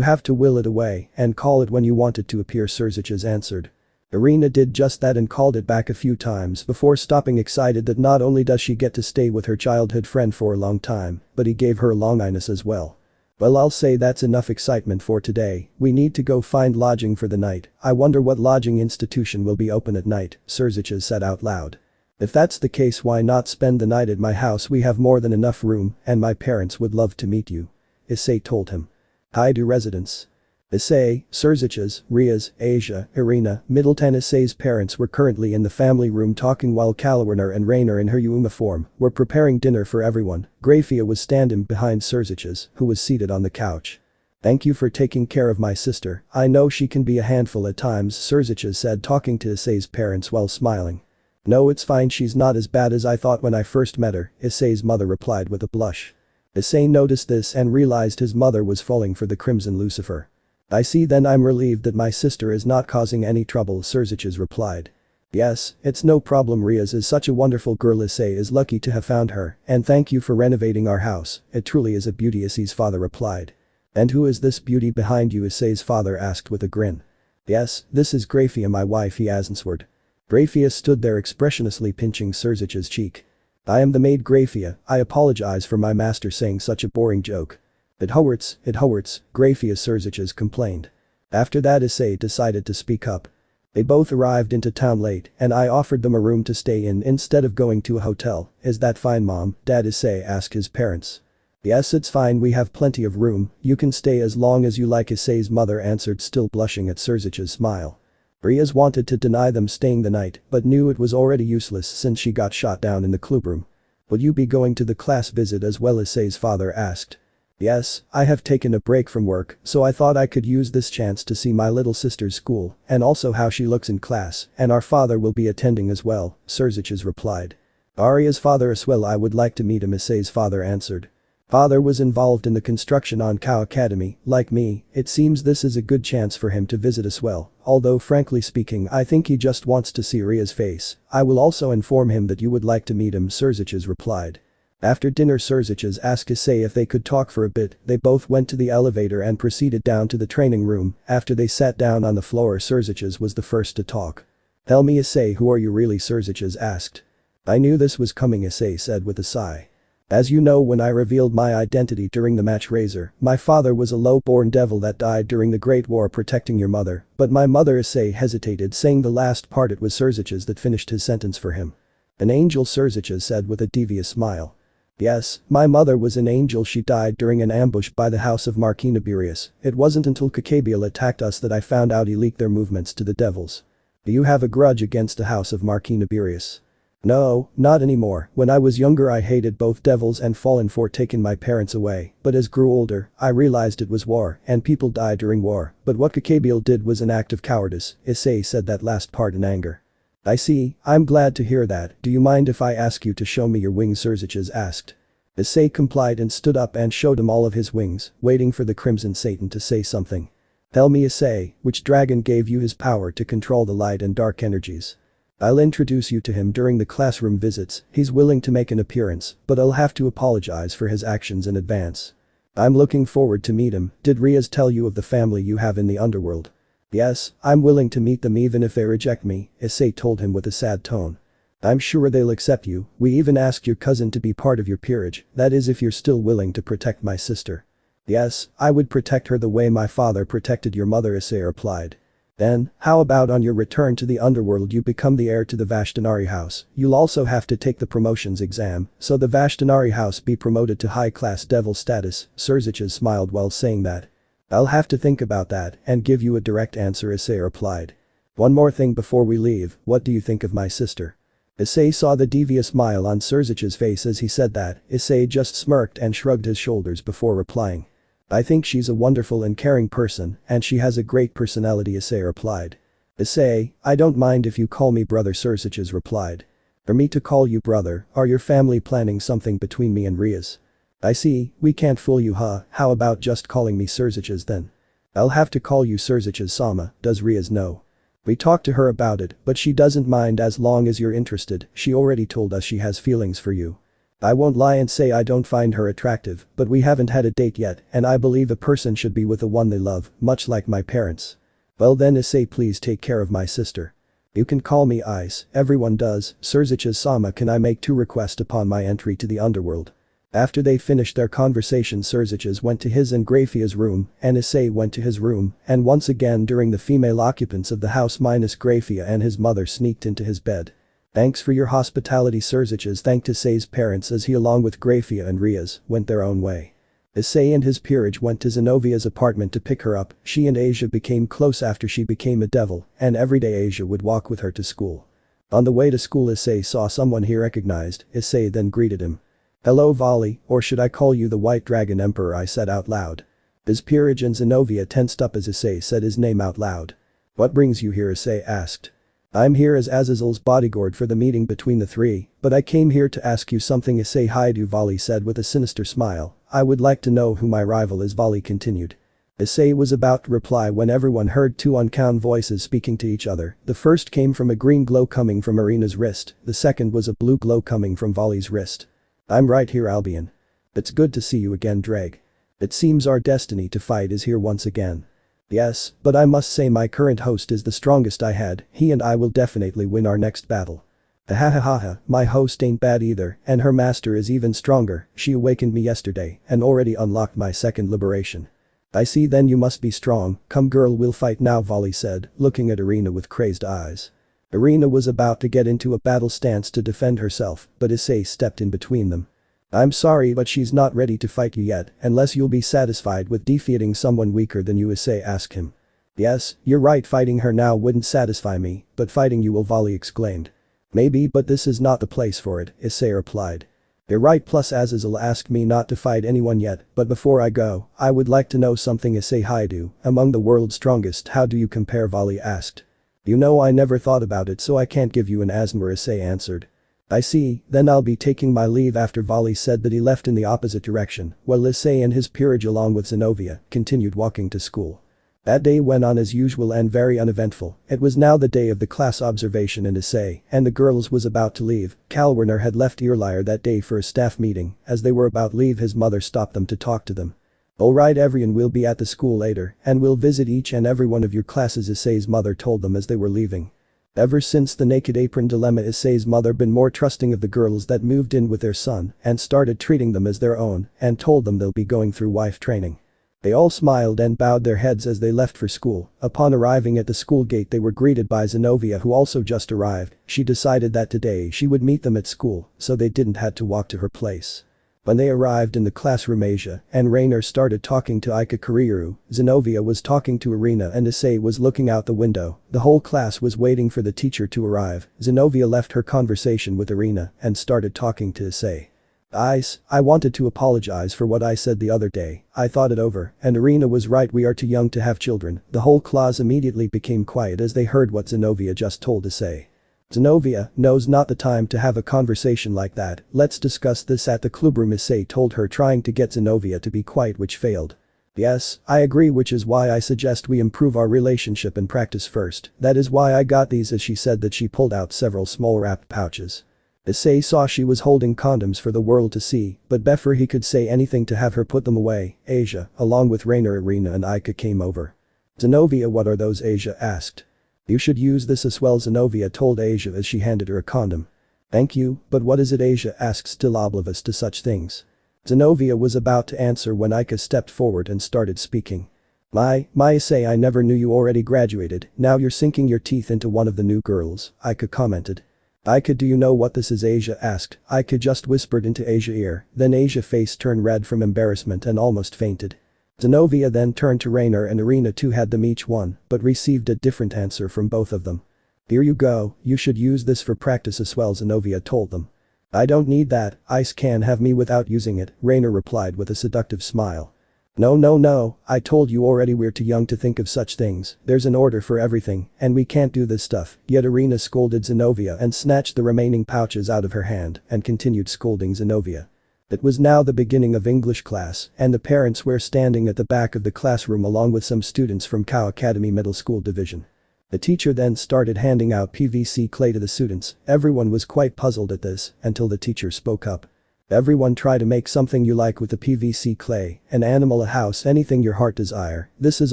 have to will it away and call it when you want it to appear," Serziches answered. Irina did just that and called it back a few times before stopping, excited that not only does she get to stay with her childhood friend for a long time, but he gave her longinus as well. "Well, I'll say that's enough excitement for today, we need to go find lodging for the night. I wonder what lodging institution will be open at night," Serziches said out loud. "If that's the case, why not spend the night at my house? We have more than enough room and my parents would love to meet you," Issei told him. "Hi to residents." Issei, Serziches, Rias, Asia, Irina, Middleton. Issei's parents were currently in the family room talking while Kalawiner and Rainer in her uniform were preparing dinner for everyone. Grafia was standing behind Serziches, who was seated on the couch. "Thank you for taking care of my sister. I know she can be a handful at times," Serziches said, talking to Issei's parents while smiling. "No, it's fine, she's not as bad as I thought when I first met her," Issei's mother replied with a blush. Issei noticed this and realized his mother was falling for the Crimson Lucifer. "I see, then I'm relieved that my sister is not causing any trouble," Serziches replied. "Yes, it's no problem. Rias is such a wonderful girl. Issei is lucky to have found her, and thank you for renovating our house, it truly is a beauty," Issei's father replied. "And who is this beauty behind you?" Issei's father asked with a grin. "Yes, this is Grafia, my wife," he answered. Grafia stood there expressionlessly pinching Serziches' cheek. "I am the maid Grafia, I apologize for my master saying such a boring joke." It hurts, Grafia," Serziches complained. After that, Issei decided to speak up. "They both arrived into town late and I offered them a room to stay in instead of going to a hotel. Is that fine, Mom, Dad?" Issei asked his parents. "Yes, it's fine, we have plenty of room, you can stay as long as you like," Issei's mother answered, still blushing at Serziches' smile. Rias wanted to deny them staying the night but knew it was already useless since she got shot down in the clubroom. "Will you be going to the class visit as well?" Issei's father asked. "Yes, I have taken a break from work, so I thought I could use this chance to see my little sister's school and also how she looks in class, and our father will be attending as well," Serziches replied. "Aria's father as well, I would like to meet him," Issei's father answered. "Father was involved in the construction on Cow Academy, like me, it seems this is a good chance for him to visit as well, although frankly speaking I think he just wants to see Ria's face. I will also inform him that you would like to meet him," Serziches replied. After dinner, Serziches asked Issei if they could talk for a bit. They both went to the elevator and proceeded down to the training room. After they sat down on the floor, Serziches was the first to talk. "Tell me, Issei, who are you really?" Serziches asked. "I knew this was coming," Issei said with a sigh. "As you know, when I revealed my identity during the match Razor, my father was a low-born devil that died during the Great War protecting your mother, but my mother." Issei hesitated, saying the last part. It was Serziches that finished his sentence for him. "An angel," Serziches said with a devious smile. "Yes, my mother was an angel. She died during an ambush by the house of Marquiniberius. It wasn't until Cacabial attacked us that I found out he leaked their movements to the devils." "Do you have a grudge against the house of Marquiniberius?" "No, not anymore. When I was younger I hated both devils and fallen for taking my parents away, but as grew older, I realized it was war and people die during war, but what Cacabial did was an act of cowardice." Issei said that last part in anger. "I see, I'm glad to hear that. Do you mind if I ask you to show me your wings?" Serziches asked. Issei complied and stood up and showed him all of his wings, waiting for the Crimson Satan to say something. "Tell me, Issei, which dragon gave you his power to control the light and dark energies?" "I'll introduce you to him during the classroom visits. He's willing to make an appearance, but I'll have to apologize for his actions in advance." "I'm looking forward to meet him. Did Rias tell you of the family you have in the underworld?" "Yes, I'm willing to meet them even if they reject me," Issei told him with a sad tone. "I'm sure they'll accept you. We even asked your cousin to be part of your peerage, that is if you're still willing to protect my sister." "Yes, I would protect her the way my father protected your mother," Issei replied. "Then, how about on your return to the underworld you become the heir to the Vashtanari house? You'll also have to take the promotions exam, so the Vashtanari house be promoted to high-class devil status." Serziches smiled while saying that. "I'll have to think about that and give you a direct answer," Issei replied. "One more thing before we leave, what do you think of my sister?" Issei saw the devious smile on Serziches' face as he said that. Issei just smirked and shrugged his shoulders before replying. "I think she's a wonderful and caring person and she has a great personality," Issei replied. "Issei, I don't mind if you call me brother," Serziches replied. "For me to call you brother, are your family planning something between me and Rias?" I see, we can't fool you huh, how about just calling me Serziches then? I'll have to call you Serziches-sama, does Rias know? We talked to her about it, but she doesn't mind as long as you're interested, she already told us she has feelings for you. I won't lie and say I don't find her attractive, but we haven't had a date yet and I believe a person should be with the one they love, much like my parents. Well then Issei please take care of my sister. You can call me Ice, everyone does, Serziches-sama can I make 2 requests upon my entry to the underworld? After they finished their conversation Serziches went to his and Graphia's room and Issei went to his room and once again during the female occupants of the house minus Graphia and his mother sneaked into his bed. Thanks for your hospitality Serziches thanked Issei's parents as he along with Graphia and Rias went their own way. Issei and his peerage went to Zenovia's apartment to pick her up, she and Asia became close after she became a devil and every day Asia would walk with her to school. On the way to school Issei saw someone he recognized, Issei then greeted him. Hello Vali, or should I call you the White Dragon Emperor I said out loud. His peerage and Zenovia tensed up as Issei said his name out loud. What brings you here Issei asked. I'm here as Azazel's bodyguard for the meeting between the 3, but I came here to ask you something Issei Haidu Vali said with a sinister smile, I would like to know who my rival is Vali continued. Issei was about to reply when everyone heard 2 uncount voices speaking to each other, the first came from a green glow coming from Irina's wrist, the second was a blue glow coming from Vali's wrist. I'm right here Albion. It's good to see you again Drake. It seems our destiny to fight is here once again. Yes, but I must say my current host is the strongest I had, he and I will definitely win our next battle. Ahahaha, my host ain't bad either, and her master is even stronger, she awakened me yesterday and already unlocked my second liberation. I see then you must be strong, come girl we'll fight now Vali said, looking at Irina with crazed eyes. Irina was about to get into a battle stance to defend herself, but Issei stepped in between them. I'm sorry but she's not ready to fight you yet, unless you'll be satisfied with defeating someone weaker than you Issei asked him. Yes, you're right fighting her now wouldn't satisfy me, but fighting you will Vali exclaimed. Maybe but this is not the place for it, Issei replied. You're right plus Azazel asked me not to fight anyone yet, but before I go, I would like to know something Issei Haidu, among the world's strongest how do you compare Vali asked. You know I never thought about it so I can't give you an answer Issei answered. I see, then I'll be taking my leave after Vali said that he left in the opposite direction, while Issei and his peerage along with Zenovia continued walking to school. That day went on as usual and very uneventful, it was now the day of the class observation in Issei and the girls was about to leave, Kalwerner had left Earlier that day for a staff meeting, as they were about to leave his mother stopped them to talk to them. Alright everyone will be at the school later and we'll visit each and every one of your classes Issei's mother told them as they were leaving. Ever since the naked apron dilemma Issei's mother been more trusting of the girls that moved in with their son and started treating them as their own and told them they'll be going through wife training. They all smiled and bowed their heads as they left for school, upon arriving at the school gate they were greeted by Zenovia who also just arrived, she decided that today she would meet them at school so they didn't have to walk to her place. When they arrived in the classroom Asia and Rainer started talking to Ika Kuriru, Zenovia was talking to Irina and Issei was looking out the window, the whole class was waiting for the teacher to arrive, Zenovia left her conversation with Irina and started talking to Issei. Ice, I wanted to apologize for what I said the other day, I thought it over and Irina was right we are too young to have children, the whole class immediately became quiet as they heard what Zenovia just told Issei. Zenovia, now's not the time to have a conversation like that, let's discuss this at the clubroom Issei told her trying to get Zenovia to be quiet which failed. Yes, I agree which is why I suggest we improve our relationship and practice first, that is why I got these as she said that she pulled out several small wrapped pouches. Issei saw she was holding condoms for the world to see, but before he could say anything to have her put them away, Asia, along with Rainer Irina and Ika came over. Zenovia what are those Asia asked. You should use this as well Zenovia told Asia as she handed her a condom. Thank you, but what is it Asia asked still oblivious to such things. Zenovia was about to answer when Ika stepped forward and started speaking. My Issei I never knew you already graduated, now you're sinking your teeth into one of the new girls, Ika commented. Ika do you know what this is Asia asked, Ika just whispered into Asia's ear, then Asia's face turned red from embarrassment and almost fainted. Zenovia then turned to Rainer and Irina too had them each one, but received a different answer from both of them. Here you go, you should use this for practice as well Zenovia told them. I don't need that, Ice can have me without using it, Rainer replied with a seductive smile. No, I told you already we're too young to think of such things, there's an order for everything, and we can't do this stuff, yet Irina scolded Zenovia and snatched the remaining pouches out of her hand and continued scolding Zenovia. It was now the beginning of English class, and the parents were standing at the back of the classroom along with some students from Cow Academy Middle School Division. The teacher then started handing out PVC clay to the students. Everyone was quite puzzled at this until the teacher spoke up. Everyone try to make something you like with the PVC clay, an animal, a house, anything your heart desire. This is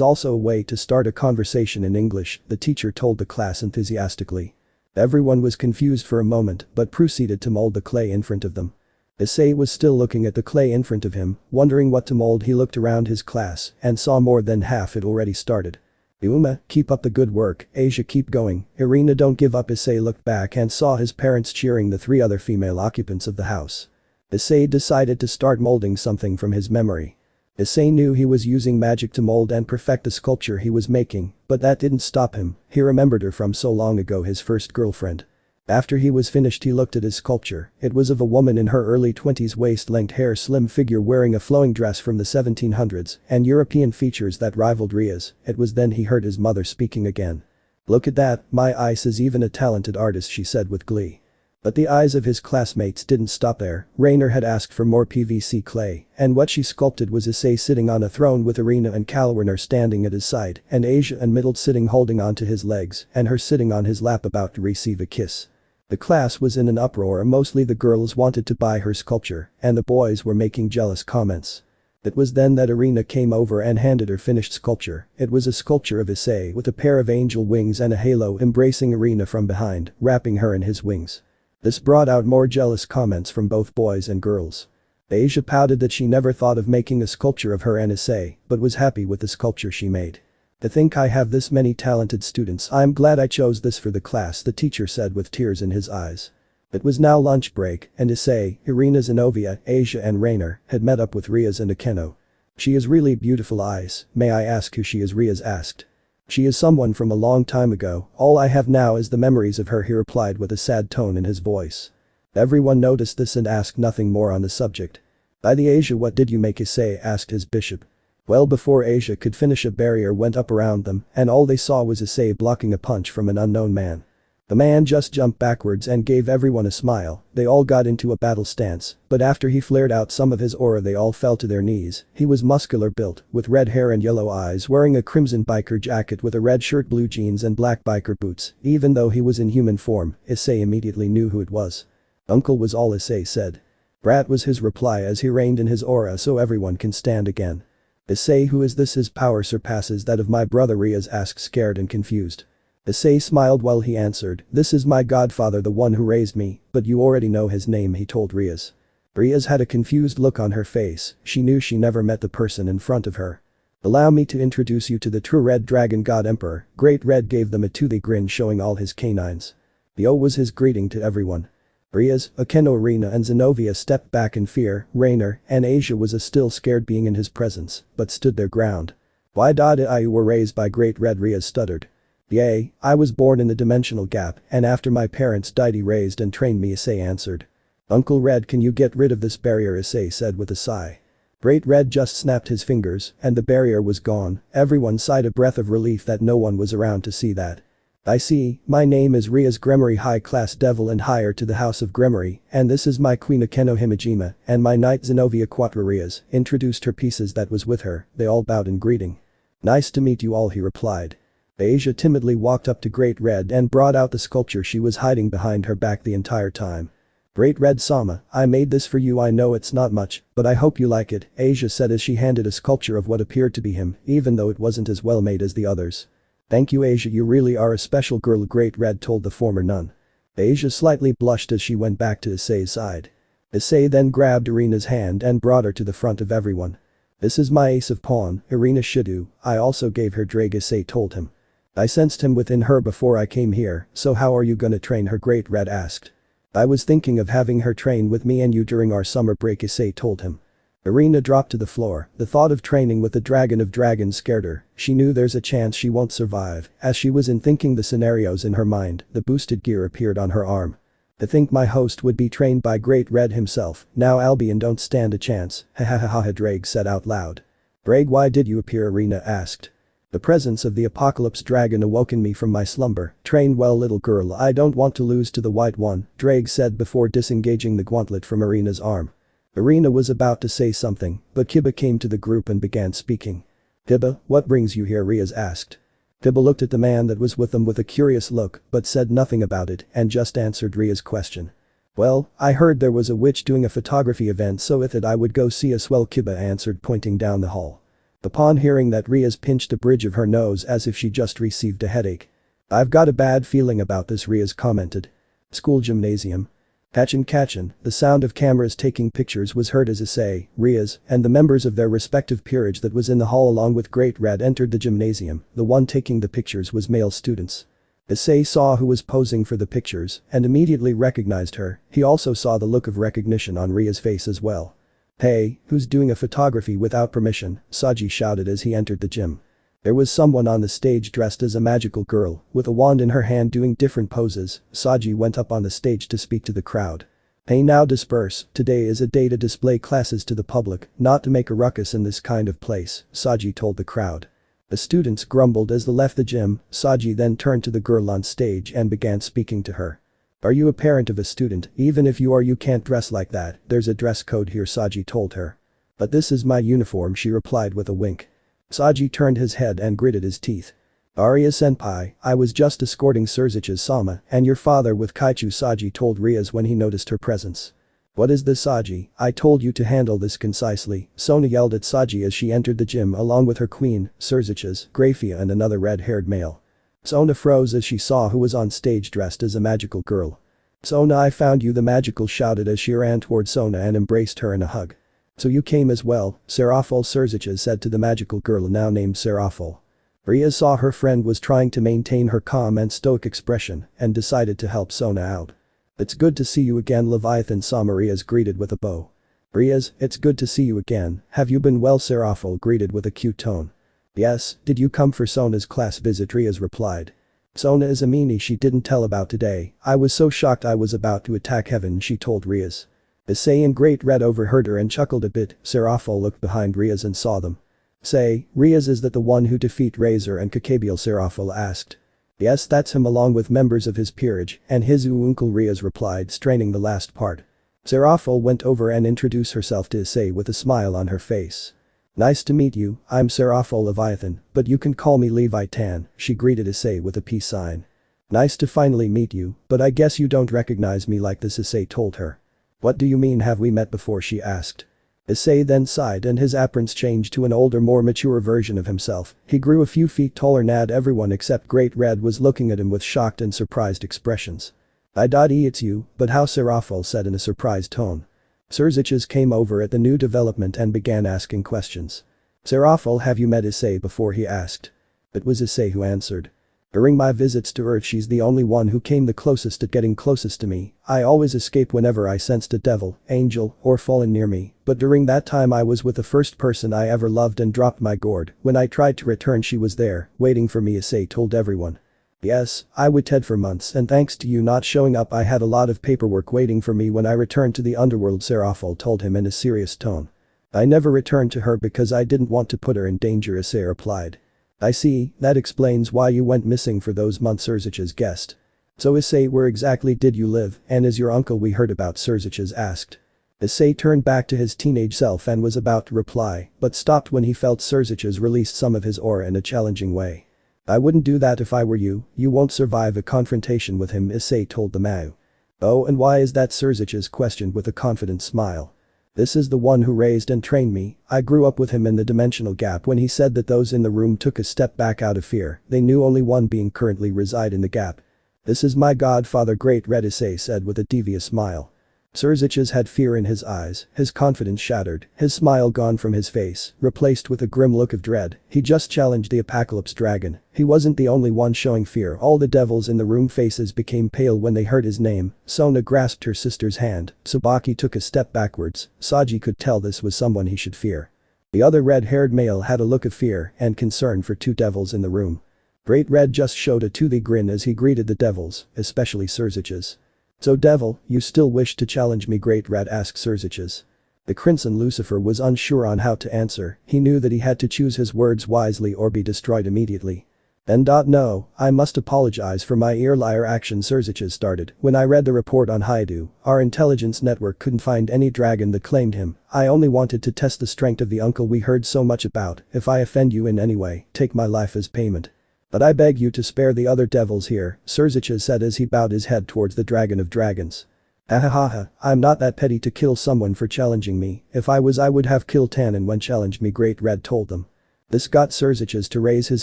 also a way to start a conversation in English, the teacher told the class enthusiastically. Everyone was confused for a moment but proceeded to mold the clay in front of them. Issei was still looking at the clay in front of him, wondering what to mold. He looked around his class and saw more than half it already started. Uma, keep up the good work, Asia keep going, Irina don't give up. Issei looked back and saw his parents cheering the 3 other female occupants of the house. Issei decided to start molding something from his memory. Issei knew he was using magic to mold and perfect the sculpture he was making, but that didn't stop him. He remembered her from so long ago, his first girlfriend. After he was finished, he looked at his sculpture. It was of a woman in her early 20s, waist-length hair, slim figure, wearing a flowing dress from the 1700s and European features that rivaled Rias. It was then he heard his mother speaking again. Look at that, my eyes is even a talented artist, she said with glee. But the eyes of his classmates didn't stop there. Rainer had asked for more PVC clay, and what she sculpted was Issei sitting on a throne with Irina and Kalwerner standing at his side, and Asia and Middle sitting holding onto his legs, and her sitting on his lap about to receive a kiss. The class was in an uproar. Mostly the girls wanted to buy her sculpture, and the boys were making jealous comments. It was then that Irina came over and handed her finished sculpture. It was a sculpture of Issei with a pair of angel wings and a halo embracing Irina from behind, wrapping her in his wings. This brought out more jealous comments from both boys and girls. Asia pouted that she never thought of making a sculpture of her and Issei, but was happy with the sculpture she made. To think I have this many talented students. I'm glad I chose this for the class, the teacher said with tears in his eyes. It was now lunch break, and Issei, Irina, Zenobia, Asia and Rainer had met up with Rias and Akeno. She is really beautiful eyes. May I ask who she is? Rias asked. She is someone from a long time ago. All I have now is the memories of her, he replied with a sad tone in his voice. Everyone noticed this and asked nothing more on the subject. By the Asia, what did you make? Issei asked his bishop. Well, before Asia could finish, a barrier went up around them and all they saw was Issei blocking a punch from an unknown man. The man just jumped backwards and gave everyone a smile. They all got into a battle stance, but after he flared out some of his aura they all fell to their knees. He was muscular built, with red hair and yellow eyes, wearing a crimson biker jacket with a red shirt, blue jeans and black biker boots. Even though he was in human form, Issei immediately knew who it was. Uncle was all Issei said. Brat was his reply as he reined in his aura so everyone can stand again. Issei, who is this? His power surpasses that of my brother, Rias asked, scared and confused. Issei smiled while he answered, this is my godfather, the one who raised me, but you already know his name, he told Rias. Rias had a confused look on her face. She knew she never met the person in front of her. Allow me to introduce you to the true Red Dragon God Emperor. Great Red gave them a toothy grin showing all his canines. The O was his greeting to everyone. Rias, Akeno, Irina and Zenobia stepped back in fear. Rainer and Asia was still scared being in his presence, but stood their ground. Why did I were raised by Great Red? Rias stuttered. Yay, I was born in the dimensional gap and after my parents died he raised and trained me, Issei answered. Uncle Red, can you get rid of this barrier? Issei said with a sigh. Great Red just snapped his fingers and the barrier was gone. Everyone sighed a breath of relief that no one was around to see that. I see, my name is Rias Gremory, high class devil and higher to the house of Gremory, and this is my queen Akeno Himejima and my knight Zenobia Quattro. Rias introduced her pieces that was with her. They all bowed in greeting. Nice to meet you all, he replied. Asia timidly walked up to Great Red and brought out the sculpture she was hiding behind her back the entire time. Great Red Sama, I made this for you. I know it's not much, but I hope you like it, Asia said as she handed a sculpture of what appeared to be him, even though it wasn't as well made as the others. Thank you, Asia, you really are a special girl, Great Red told the former nun. Asia slightly blushed as she went back to Issei's side. Issei then grabbed Irina's hand and brought her to the front of everyone. This is my ace of pawn, Irina Shidu. I also gave her drag, Issei told him. I sensed him within her before I came here, so how are you gonna train her? Great Red asked. I was thinking of having her train with me and you during our summer break, Issei told him. Irina dropped to the floor. The thought of training with the dragon of dragons scared her. She knew there's a chance she won't survive. As she was thinking the scenarios in her mind, the boosted gear appeared on her arm. To think my host would be trained by Great Red himself. Now Albion don't stand a chance. Ha ha ha ha, Drake said out loud. Drake, why did you appear? Irina asked. The presence of the apocalypse dragon awoken me from my slumber. Train well, little girl, I don't want to lose to the white one, Drake said before disengaging the gauntlet from Irina's arm. Irina was about to say something, but Kiba came to the group and began speaking. "Kiba, what brings you here?" Rias asked. Kiba looked at the man that was with them with a curious look but said nothing about it and just answered Ria's question. "Well, I heard there was a witch doing a photography event, so I thought I would go see as well," Kiba answered, pointing down the hall. Upon hearing that, Rias pinched the bridge of her nose as if she just received a headache. "I've got a bad feeling about this," Rias commented. School gymnasium. Kachin, the sound of cameras taking pictures was heard as Issei, Rias, and the members of their respective peerage that was in the hall along with Great Red entered the gymnasium. The one taking the pictures was male students. Issei saw who was posing for the pictures and immediately recognized her. He also saw the look of recognition on Ria's face as well. "Hey, who's doing a photography without permission?" Saji shouted as he entered the gym. There was someone on the stage dressed as a magical girl, with a wand in her hand doing different poses. Saji went up on the stage to speak to the crowd. "Hey, now disperse, today is a day to display classes to the public, not to make a ruckus in this kind of place," Saji told the crowd. The students grumbled as they left the gym. Saji then turned to the girl on stage and began speaking to her. "Are you a parent of a student? Even if you are, you can't dress like that, there's a dress code here," Saji told her. "But this is my uniform," she replied with a wink. Saji turned his head and gritted his teeth. "Arya-senpai, I was just escorting Serzich's Sama and your father with Kaichu," Saji told Rias when he noticed her presence. "What is this, Saji? I told you to handle this concisely," Sona yelled at Saji as she entered the gym along with her queen, Serzich's, Grafia and another red-haired male. Sona froze as she saw who was on stage dressed as a magical girl. "Sona, I found you," the magical shouted as she ran toward Sona and embraced her in a hug. "So you came as well?" Serafall, Serzich's said to the magical girl now named Serafall. Rias saw her friend was trying to maintain her calm and stoic expression and decided to help Sona out. "It's good to see you again, Leviathan," Sama Rias greeted with a bow. "Rias, it's good to see you again, have you been well?" Serafall greeted with a cute tone. "Yes, did you come for Sona's class visit?" Rias replied. "Sona is a meanie she didn't tell about today, I was so shocked I was about to attack heaven," she told Rias. Issei and Great Red overheard her and chuckled a bit. Serafall looked behind Rias and saw them. "Say, Rias, is that the one who defeat Razor and Kakabiel?" Serafall asked. "Yes, that's him along with members of his peerage and his uncle," Rias replied, straining the last part. Serafall went over and introduced herself to Issei with a smile on her face. "Nice to meet you, I'm Serafall Leviathan, but you can call me Levitan," she greeted Issei with a peace sign. "Nice to finally meet you, but I guess you don't recognize me like this," Issei told her. "What do you mean, have we met before?" she asked. Issei then sighed and his appearance changed to an older, more mature version of himself. He grew a few feet taller now. Everyone except Great Red was looking at him with shocked and surprised expressions. "It's you, but how?" Serafall said in a surprised tone. Serzich's came over at the new development and began asking questions. "Serafall, have you met Issei before?" he asked. It was Issei who answered. "During my visits to Earth, she's the only one who came the closest at getting closest to me. I always escape whenever I sensed a devil, angel, or fallen near me, but during that time I was with the first person I ever loved and dropped my gourd. When I tried to return, she was there, waiting for me," Issei told everyone. "Yes, I waited for months and thanks to you not showing up I had a lot of paperwork waiting for me when I returned to the underworld," Serafall told him in a serious tone. "I never returned to her because I didn't want to put her in danger," Issei replied. "I see, that explains why you went missing for those months," Serzich's guessed. "So Issei, where exactly did you live and is your uncle we heard about?" Serzich's asked. Issei turned back to his teenage self and was about to reply, but stopped when he felt Serzich's released some of his aura in a challenging way. "I wouldn't do that if I were you won't survive a confrontation with him," Issei told the Mao. "Oh, and why is that?" Serzich's questioned with a confident smile. "This is the one who raised and trained me, I grew up with him in the dimensional gap." When he said that, those in the room took a step back out of fear. They knew only one being currently reside in the gap. "This is my godfather," Great Red, Issei said with a devious smile. Serzich's had fear in his eyes, his confidence shattered, his smile gone from his face, replaced with a grim look of dread. He just challenged the Apocalypse Dragon. He wasn't the only one showing fear. All the devils in the room faces became pale when they heard his name. Sona grasped her sister's hand. Tsubaki took a step backwards. Saji could tell this was someone he should fear. The other red-haired male had a look of fear and concern for two devils in the room. Great Red just showed a toothy grin as he greeted the devils, especially Serzich's. "So devil, you still wish to challenge me?" Great Red asked Serzich's. The Crimson Lucifer was unsure on how to answer. He knew that he had to choose his words wisely or be destroyed immediately. No, I must apologize for my ear-liar action. Serziches started. When I read the report on Haidu, our intelligence network couldn't find any dragon that claimed him. I only wanted to test the strength of the uncle we heard so much about. If I offend you in any way, take my life as payment. But I beg you to spare the other devils here, Serziches said as he bowed his head towards the dragon of dragons. Ahahaha, I'm not that petty to kill someone for challenging me. If I was, I would have killed Tannen when challenged me, Great Red told them. This got Serziches to raise his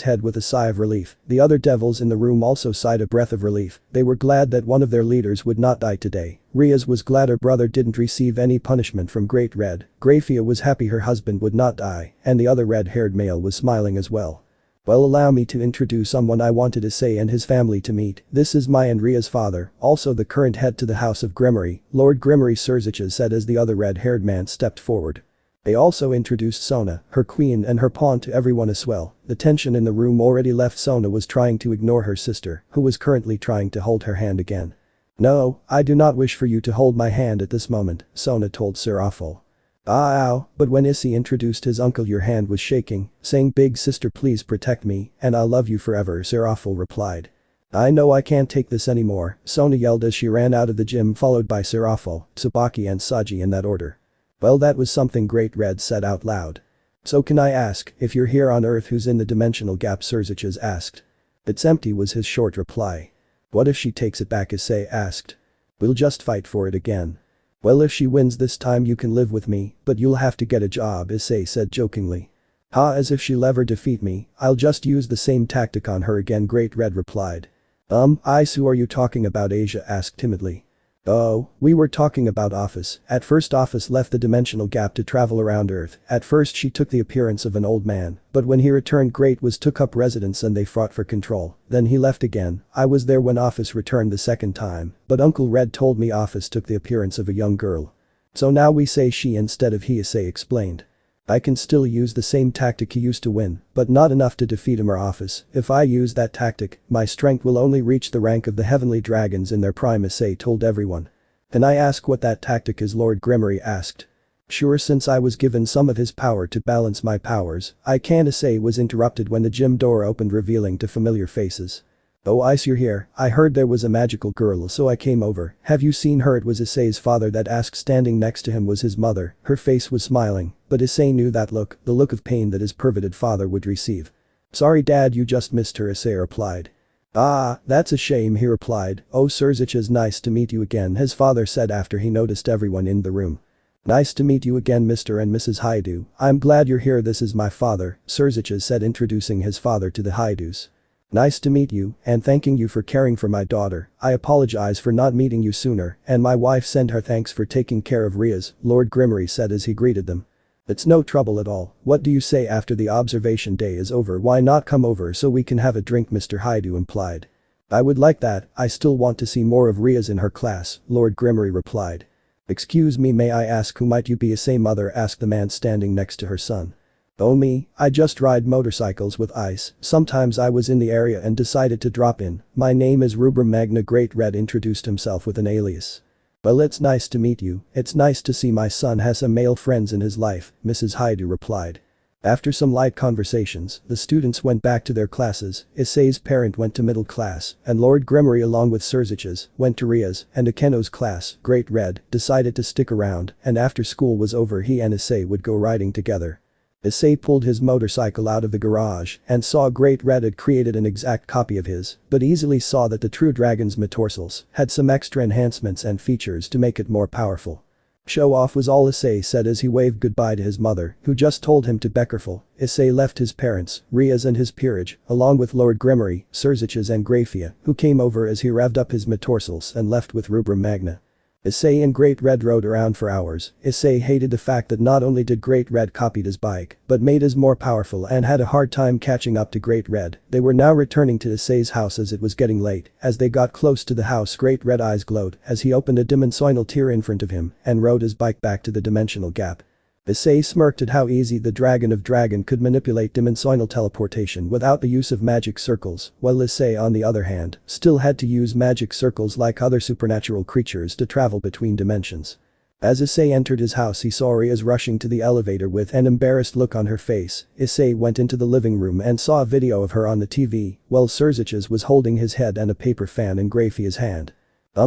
head with a sigh of relief. The other devils in the room also sighed a breath of relief. They were glad that one of their leaders would not die today. Rias was glad her brother didn't receive any punishment from Great Red. Grafia was happy her husband would not die, and the other red-haired male was smiling as well. Well, allow me to introduce someone I wanted Issei and his family to meet. This is my and Ria's father, also the current head to the House of Grimmery, Lord Grimmery, Serziches said as the other red-haired man stepped forward. They also introduced Sona, her queen and her pawn to everyone as well. The tension in the room already left. Sona was trying to ignore her sister, who was currently trying to hold her hand again. No, I do not wish for you to hold my hand at this moment, Sona told Serafall. Ow, but when Issei introduced his uncle, your hand was shaking, saying, big sister, please protect me, and I'll love you forever, Serafall replied. I know I can't take this anymore, Sona yelled as she ran out of the gym, followed by Serafall, Tsubaki and Saji in that order. Well, that was something, Great Red said out loud. So can I ask, if you're here on Earth, who's in the dimensional gap, Serziches asked. It's empty was his short reply. What if she takes it back, Issei asked. We'll just fight for it again. Well, if she wins this time you can live with me, but you'll have to get a job, Issei said jokingly. As if she'll ever defeat me, I'll just use the same tactic on her again, Great Red replied. Who are you talking about, Asia asked timidly. Oh, we were talking about Office. At first Office left the dimensional gap to travel around Earth. At first she took the appearance of an old man, but when he returned Great was took up residence and they fought for control. Then he left again. I was there when Office returned the second time, but Uncle Red told me Office took the appearance of a young girl. So now we say she instead of he, Issei explained. I can still use the same tactic he used to win, but not enough to defeat him or Office. If I use that tactic, my strength will only reach the rank of the heavenly dragons in their prime, Issei told everyone. Can I ask what that tactic is, Lord Grimmery asked. Sure, since I was given some of his power to balance my powers, I can't. Issei was interrupted when the gym door opened, revealing two familiar faces. Oh, Ice, you're here. I heard there was a magical girl, so I came over. Have you seen her? It was Issei's father that asked. Standing next to him was his mother. Her face was smiling, but Issei knew that look, the look of pain that his perverted father would receive. Sorry Dad, you just missed her, Issei replied. That's a shame, he replied. Oh, Serziches, nice to meet you again, his father said after he noticed everyone in the room. Nice to meet you again, Mr. and Mrs. Haidu. I'm glad you're here. This is my father, Serziches said, introducing his father to the Haidus. Nice to meet you, and thanking you for caring for my daughter. I apologize for not meeting you sooner, and my wife sent her thanks for taking care of Rias, Lord Grimmery said as he greeted them. It's no trouble at all. What do you say after the observation day is over? Why not come over so we can have a drink, Mr. Haidu implied. I would like that. I still want to see more of Rias in her class, Lord Grimmery replied. Excuse me, may I ask who might you be? Issei mother asked the man standing next to her son. Oh, me, I just ride motorcycles with Ice. Sometimes I was in the area and decided to drop in. My name is Rubrum Magna. Great Red introduced himself with an alias. Well, it's nice to meet you. It's nice to see my son has some male friends in his life, Mrs. Haidu replied. After some light conversations, the students went back to their classes. Issei's parent went to middle class, and Lord Grimmery along with Serziches went to Rias and Akeno's class. Great Red decided to stick around, and after school was over he and Issei would go riding together. Issei pulled his motorcycle out of the garage and saw Great Red had created an exact copy of his, but easily saw that the true dragon's metarsals had some extra enhancements and features to make it more powerful. Show off was all Issei said as he waved goodbye to his mother, who just told him to be careful. Issei left his parents, Rias and his peerage, along with Lord Grimmery, Serziches and Grafia, who came over as he revved up his metarsals and left with Rubrum Magna. Issei and Great Red rode around for hours. Issei hated the fact that not only did Great Red copied his bike, but made his more powerful and had a hard time catching up to Great Red. They were now returning to Issei's house as it was getting late. As they got close to the house, Great Red eyes glowed as he opened a dimensional tier in front of him and rode his bike back to the dimensional gap. Issei smirked at how easy the Dragon of Dragon could manipulate dimensional teleportation without the use of magic circles, while Issei on the other hand, still had to use magic circles like other supernatural creatures to travel between dimensions. As Issei entered his house he saw Rias rushing to the elevator with an embarrassed look on her face. Issei went into the living room and saw a video of her on the TV, while Serziches was holding his head and a paper fan in Grafia's hand.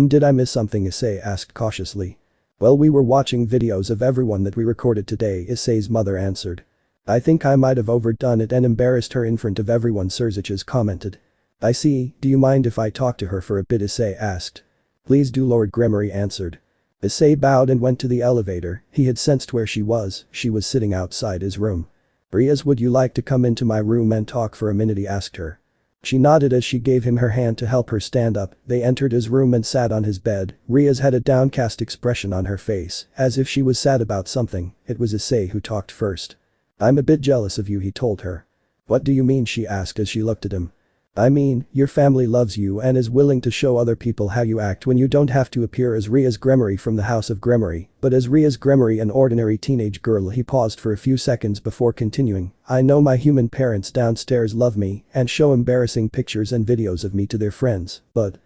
Did I miss something?" Issei asked cautiously. "Well, we were watching videos of everyone that we recorded today," Issei's mother answered. "I think I might have overdone it and embarrassed her in front of everyone," Serziches commented. "I see, do you mind if I talk to her for a bit?" Issei asked. "Please do," Lord Gremory answered. Issei bowed and went to the elevator. He had sensed where she was sitting outside his room. "Rias, would you like to come into my room and talk for a minute?" he asked her. She nodded as she gave him her hand to help her stand up. They entered his room and sat on his bed. Rias had a downcast expression on her face, as if she was sad about something. It was Issei who talked first. "I'm a bit jealous of you," he told her. "What do you mean?" she asked as she looked at him. "I mean, your family loves you and is willing to show other people how you act when you don't have to appear as Rias Gremory from the House of Gremory, but as Rias Gremory, an ordinary teenage girl." He paused for a few seconds before continuing. "I know my human parents downstairs love me and show embarrassing pictures and videos of me to their friends, but. ..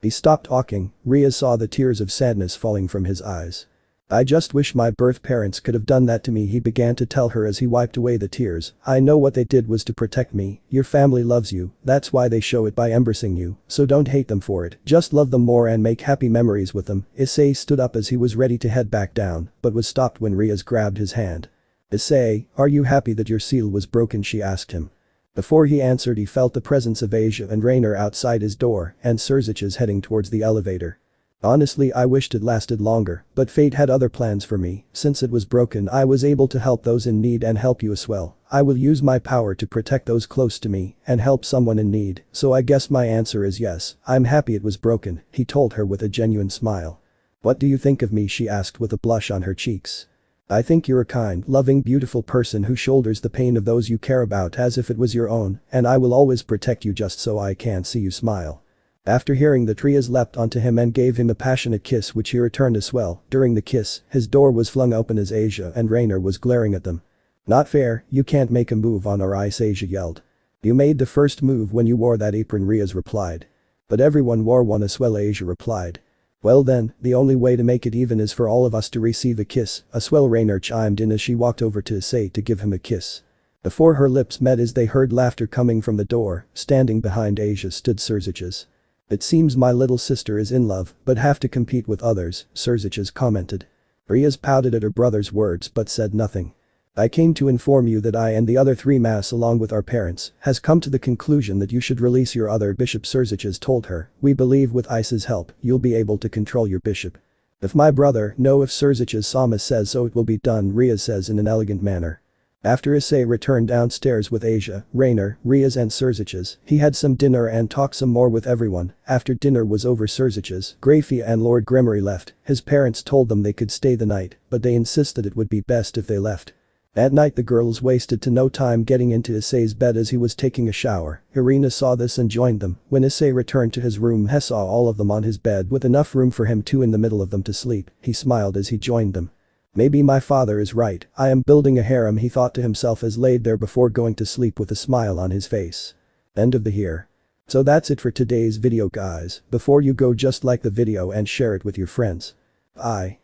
He stopped talking. Rias saw the tears of sadness falling from his eyes. "I just wish my birth parents could have done that to me," he began to tell her as he wiped away the tears. "I know what they did was to protect me. Your family loves you, that's why they show it by embarrassing you, so don't hate them for it, just love them more and make happy memories with them." Issei stood up as he was ready to head back down, but was stopped when Rias grabbed his hand. "Issei, are you happy that your seal was broken?" she asked him. Before he answered he felt the presence of Asia and Rainer outside his door and Serziches heading towards the elevator. "Honestly, I wished it lasted longer, but fate had other plans for me. Since it was broken, I was able to help those in need and help you as well. I will use my power to protect those close to me and help someone in need, so I guess my answer is yes, I'm happy it was broken," he told her with a genuine smile. "What do you think of me?" she asked with a blush on her cheeks. "I think you're a kind, loving, beautiful person who shoulders the pain of those you care about as if it was your own, and I will always protect you just so I can see you smile." After hearing that, Rias leapt onto him and gave him a passionate kiss which he returned as well. During the kiss, his door was flung open as Asia and Rainer was glaring at them. "Not fair, you can't make a move on our ice," Asia yelled. "You made the first move when you wore that apron," Rias replied. "But everyone wore one as well," Asia replied. "Well then, the only way to make it even is for all of us to receive a kiss as well," Rainer chimed in as she walked over to Issei to give him a kiss. Before her lips met as they heard laughter coming from the door, standing behind Asia stood Serziches. "It seems my little sister is in love, but have to compete with others," Serziches commented. Rias pouted at her brother's words but said nothing. "I came to inform you that I and the other 3 mass along with our parents has come to the conclusion that you should release your other bishop," Serziches told her. "We believe with Issa's help, you'll be able to control your bishop." "If my brother, no, if Serziches Sama says so it will be done," Rias says in an elegant manner. After Issei returned downstairs with Asia, Rainer, Rias and Serziches, he had some dinner and talked some more with everyone. After dinner was over, Serziches, Grafia and Lord Gremory left. His parents told them they could stay the night, but they insisted it would be best if they left. At night the girls wasted to no time getting into Issei's bed as he was taking a shower. Irina saw this and joined them. When Issei returned to his room, he saw all of them on his bed with enough room for him two in the middle of them to sleep. He smiled as he joined them. "Maybe my father is right, I am building a harem," he thought to himself as laid there before going to sleep with a smile on his face. End of the here. So that's it for today's video guys. Before you go, just like the video and share it with your friends. Bye.